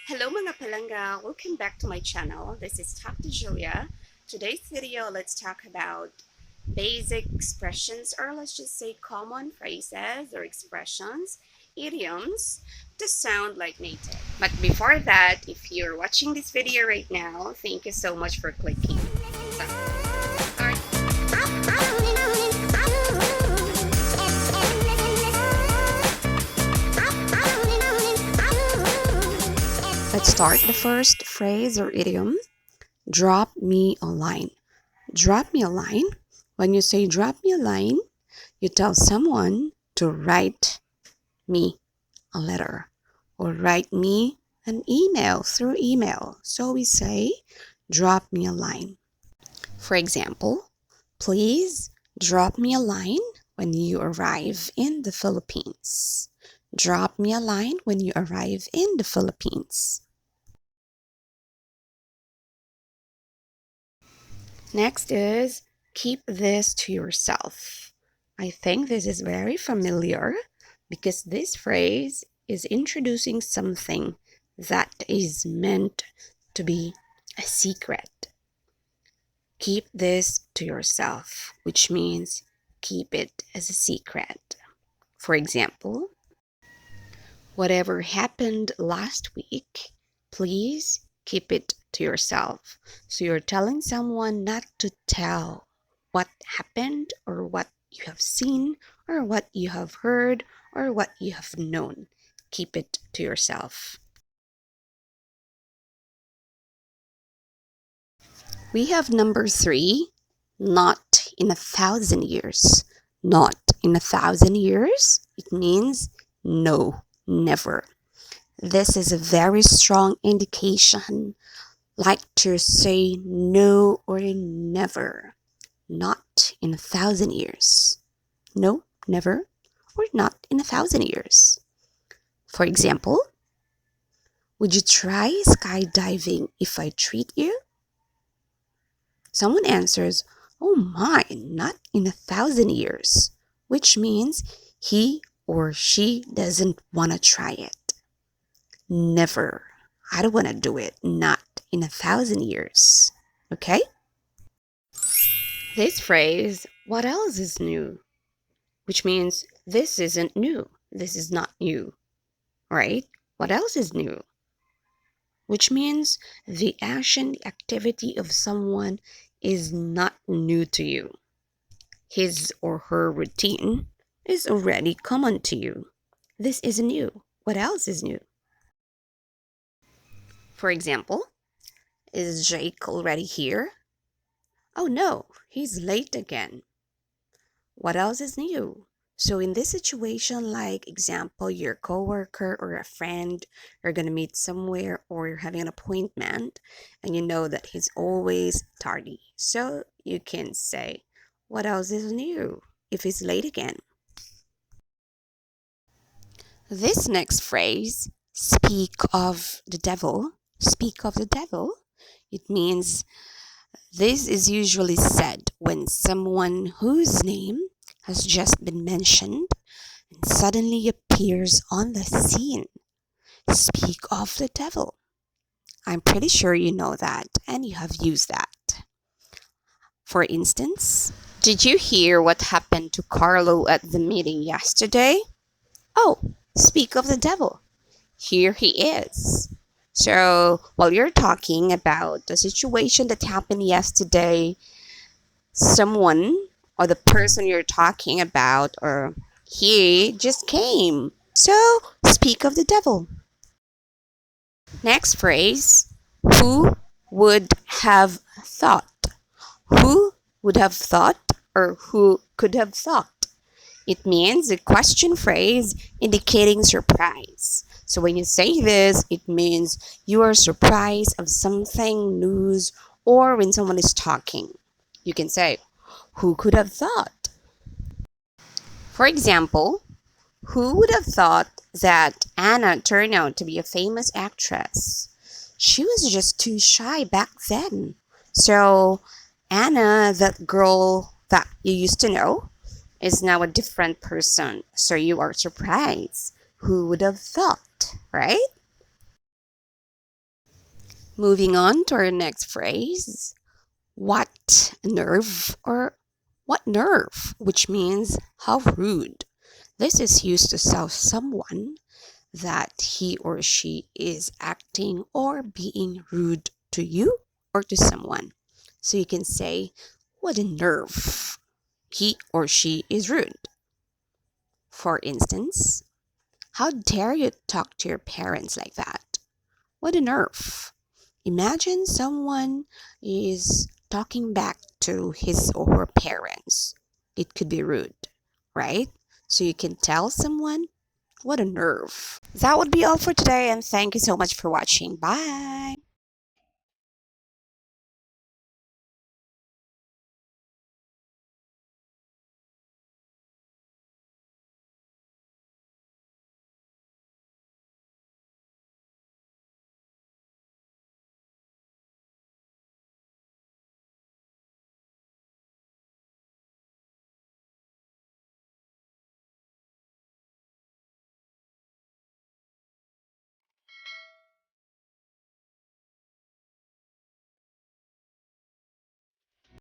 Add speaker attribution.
Speaker 1: Hello mga palangga! Welcome back to my channel. This is TalktoJULIA. Today's video, let's talk about basic expressions, or let's just say common phrases or expressions, idioms to sound like native. But before that, if you're watching this video right now, thank you so much for clicking. Let's start the first phrase or idiom. Drop me a line. Drop me a line. When you say drop me a line, you tell someone to write me a letter or write me an email through email. So we say drop me a line. For example, please drop me a line when you arrive in the Philippines. Drop me a line when you arrive in the Philippines. Next is keep this to yourself. I think this is very familiar because this phrase is introducing something that is meant to be a secret. Keep this to yourself, which means keep it as a secret. For example, whatever happened last week, please keep it to yourself. So you're telling someone not to tell what happened or what you have seen or what you have heard or what you have known. Keep it to yourself. We have number 3, not in 1,000 years. Not in 1,000 years, it means no, never. This is a very strong indication, like to say no or never. Not in 1,000 years. No, never, or not in 1,000 years. For example, would you try skydiving if I treat you? Someone answers, oh my, not in 1,000 years, which means he or she doesn't want to try it. Never. I don't want to do it. Not in 1,000 years. Okay? This phrase, what else is new? Which means this isn't new. This is not new. Right? What else is new? Which means the action, the activity of someone is not new to you. His or her routine is already common to you. This is new. What else is new? For example, is Jake already here? Oh no, he's late again. What else is new? So in this situation, like example, your coworker or a friend, you're gonna meet somewhere or you're having an appointment and you know that he's always tardy. So you can say, what else is new if he's late again? This next phrase, speak of the devil, speak of the devil, it means this is usually said when someone whose name has just been mentioned and suddenly appears on the scene. Speak of the devil. I'm pretty sure you know that and you have used that. For instance, did you hear what happened to Carlo at the meeting yesterday? Oh, speak of the devil. Here he is. So while you're talking about the situation that happened yesterday, someone or the person you're talking about or he just came. So speak of the devil. Next phrase, who would have thought? Who would have thought or who could have thought? It means a question phrase indicating surprise. So when you say this, it means you are surprised of something, news, or when someone is talking. You can say, who could have thought? For example, who would have thought that Anna turned out to be a famous actress? She was just too shy back then. So Anna, that girl that you used to know, is now a different person. So you are surprised. Who would have thought, right? Moving on to our next phrase, what nerve or what nerve, which means how rude. This is used to tell someone that he or she is acting or being rude to you or to someone. So you can say, what a nerve. He or she is rude. For instance, how dare you talk to your parents like that? What a nerve. Imagine someone is talking back to his or her parents. It could be rude, right? So you can tell someone, what a nerve. That would be all for today, and thank you so much for watching. Bye.